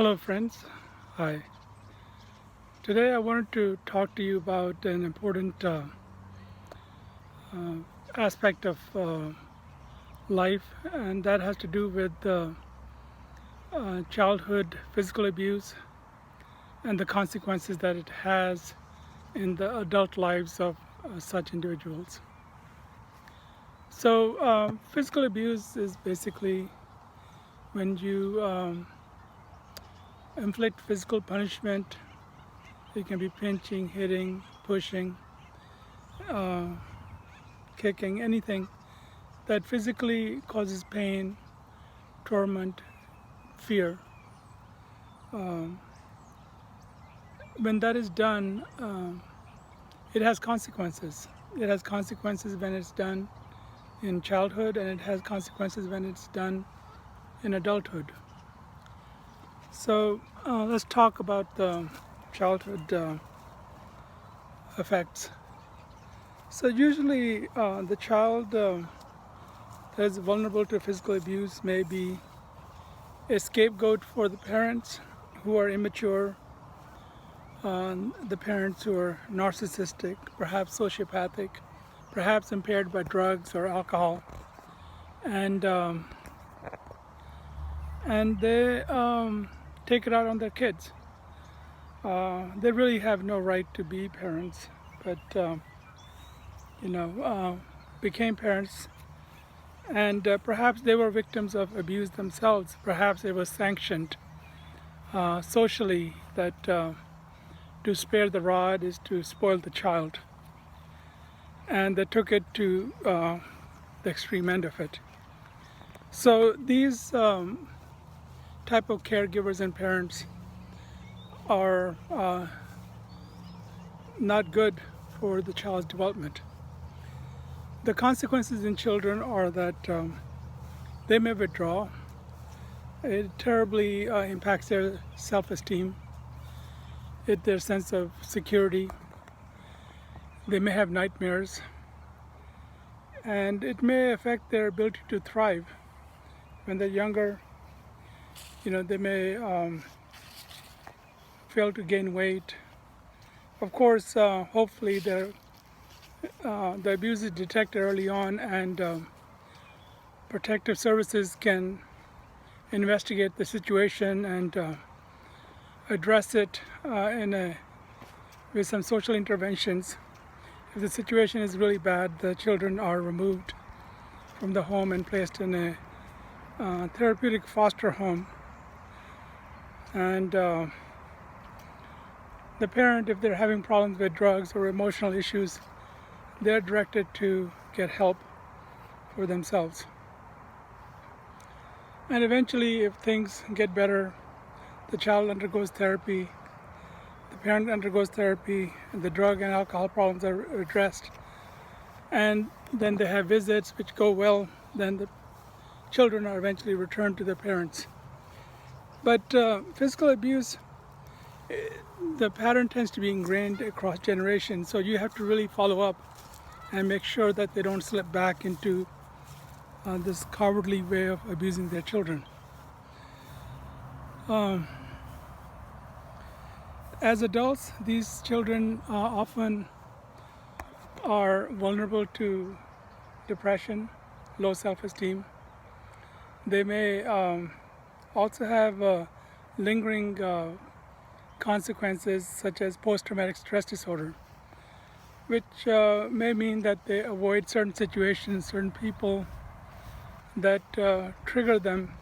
Hello, friends. Hi. Today I wanted to talk to you about an important uh, aspect of life, and that has to do with childhood physical abuse and the consequences that it has in the adult lives of such individuals. So, physical abuse is basically when you inflict physical punishment. It can be pinching, hitting, pushing, uh, kicking, anything that physically causes pain, torment, fear. Um, when that is done, it has consequences. It has consequences when it's done in childhood, and it has consequences when it's done in adulthood. So let's talk about the childhood effects. So usually the child that is vulnerable to physical abuse may be a scapegoat for the parents who are immature, the parents who are narcissistic, perhaps sociopathic, perhaps impaired by drugs or alcohol, and they take it out on their kids. They really have no right to be parents, but became parents, and perhaps they were victims of abuse themselves. Perhaps it was sanctioned socially that to spare the rod is to spoil the child, and they took it to the extreme end of it. So these type of caregivers and parents are not good for the child's development. The consequences in children are that they may withdraw. It terribly impacts their self-esteem, their sense of security. They may have nightmares, and it may affect their ability to thrive. When they're younger, they may fail to gain weight. Of course, hopefully the abuse is detected early on, and protective services can investigate the situation and address it with some social interventions. If the situation is really bad, the children are removed from the home and placed in a therapeutic foster home. And the parent, if they're having problems with drugs or emotional issues, they're directed to get help for themselves. And eventually, if things get better, the child undergoes therapy, the parent undergoes therapy, and the drug and alcohol problems are addressed. And then they have visits which go well, then the children are eventually returned to their parents. But physical abuse, the pattern tends to be ingrained across generations, so you have to really follow up and make sure that they don't slip back into this cowardly way of abusing their children. As adults, these children often are vulnerable to depression, low self-esteem. They may also have lingering consequences such as post-traumatic stress disorder, which may mean that they avoid certain situations, certain people that trigger them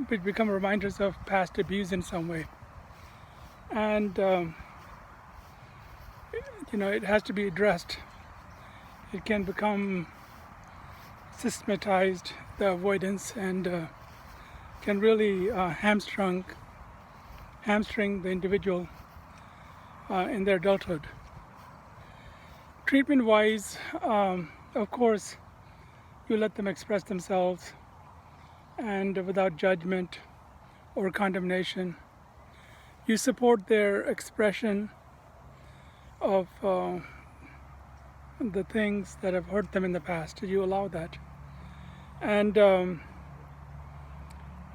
which become reminders of past abuse in some way. And it has to be addressed. It can become systematized, the avoidance, and can really hamstring the individual in their adulthood. Treatment-wise, of course, you let them express themselves, and without judgment or condemnation. You support their expression of the things that have hurt them in the past. You allow that. And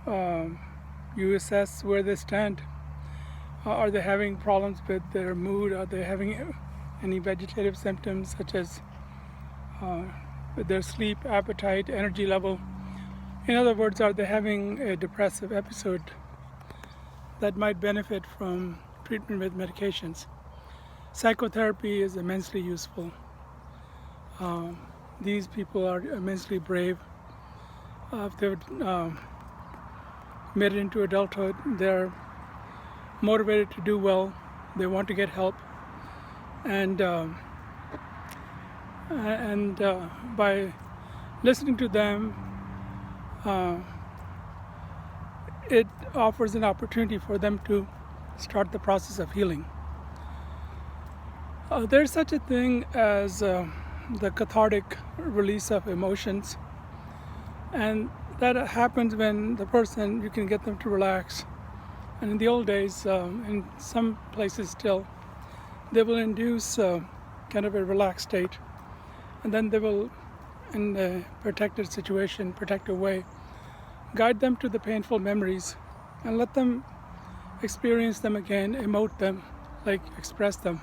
You assess where they stand. Are they having problems with their mood? Are they having any vegetative symptoms such as with their sleep, appetite, energy level? In other words, are they having a depressive episode that might benefit from treatment with medications? Psychotherapy is immensely useful. These people are immensely brave. If they've made it into adulthood, they're motivated to do well. They want to get help, and by listening to them, it offers an opportunity for them to start the process of healing. There's such a thing as the cathartic release of emotions, and that happens when the person, you can get them to relax. And in the old days, in some places still, they will induce kind of a relaxed state, and then they will, in a protected situation, protective way, guide them to the painful memories and let them experience them again, emote them, like express them,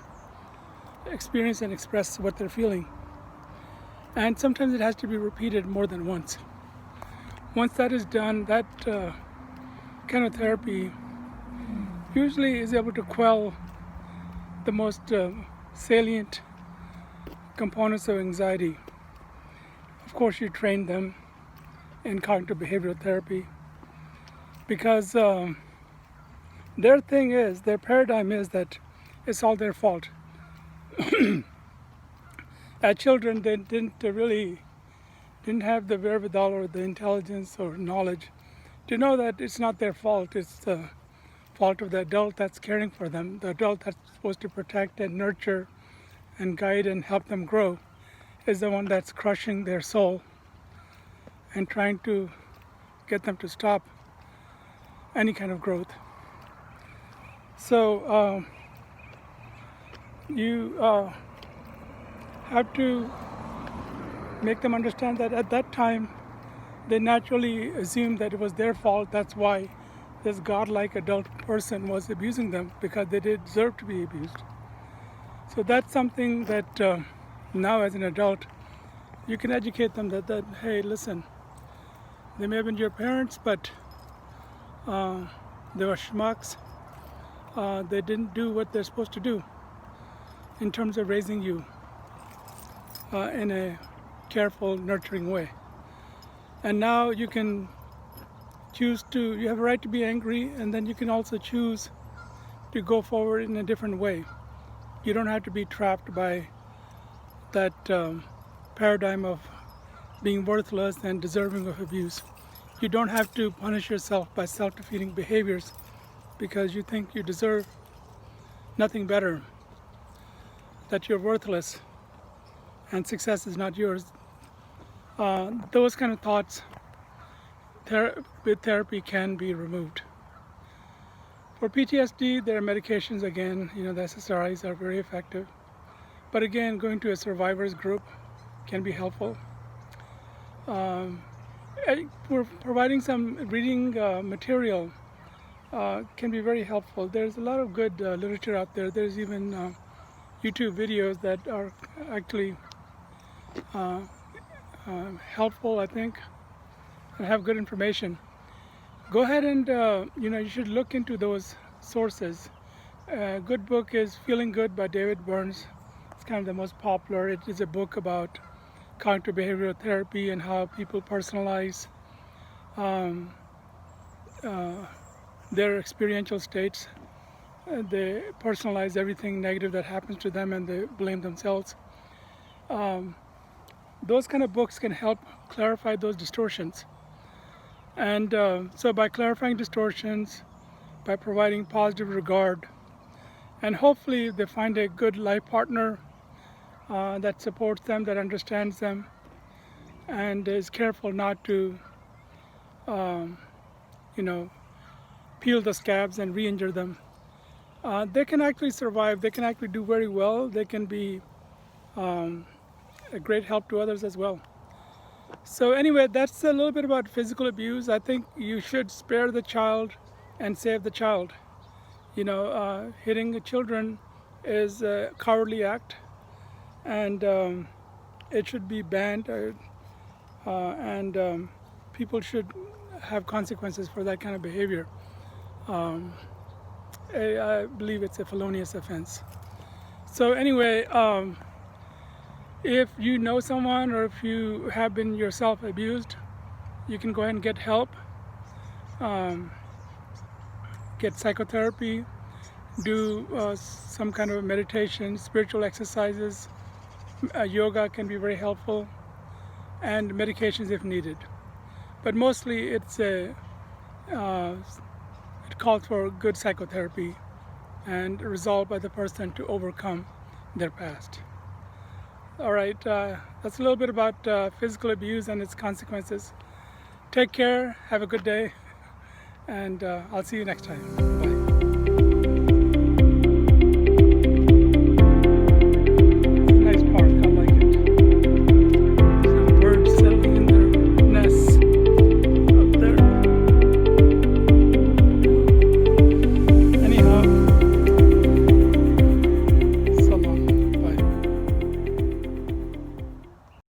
experience and express what they're feeling. And sometimes it has to be repeated more than once. Once that is done, that kind of therapy usually is able to quell the most salient components of anxiety. Of course, you train them in cognitive behavioral therapy because their thing is, their paradigm is that it's all their fault. As children, they didn't have the wherewithal or the intelligence or knowledge to know that it's not their fault. It's the fault of the adult that's caring for them, the adult that's supposed to protect and nurture and guide and help them grow is the one that's crushing their soul and trying to get them to stop any kind of growth. So you have to make them understand that at that time they naturally assumed that it was their fault. That's why this godlike adult person was abusing them, because they did deserve to be abused. So that's something that now as an adult you can educate them that hey, listen, they may have been your parents, but they were schmucks. They didn't do what they're supposed to do in terms of raising you in a careful, nurturing way. And now you can choose to, you have a right to be angry, and then you can also choose to go forward in a different way. You don't have to be trapped by that paradigm of being worthless and deserving of abuse. You don't have to punish yourself by self-defeating behaviors because you think you deserve nothing better, that you're worthless and success is not yours. Those kind of thoughts with therapy can be removed. For PTSD, there are medications again, the SSRIs are very effective. But again, going to a survivors group can be helpful. We're providing some reading material can be very helpful. There's a lot of good literature out there. There's even YouTube videos that are actually helpful, I think, and have good information. Go ahead and you should look into those sources. A good book is Feeling Good by David Burns. It's kind of the most popular. It is a book about cognitive behavioral therapy and how people personalize their experiential states. They personalize everything negative that happens to them and they blame themselves. Those kind of books can help clarify those distortions. And so by clarifying distortions, by providing positive regard, and hopefully they find a good life partner that supports them, that understands them, and is careful not to, peel the scabs and re-injure them. They can actually survive. They can actually do very well. They can be a great help to others as well. So anyway, that's a little bit about physical abuse. I think you should spare the child and save the child. Hitting children is a cowardly act, and it should be banned, and people should have consequences for that kind of behavior. I believe it's a felonious offense. So anyway, if you know someone or if you have been yourself abused, you can go ahead and get help, get psychotherapy, do some kind of meditation, spiritual exercises. Yoga can be very helpful, and medications if needed. But mostly it calls for good psychotherapy and resolve by the person to overcome their past. All right, that's a little bit about physical abuse and its consequences. Take care, have a good day, and I'll see you next time.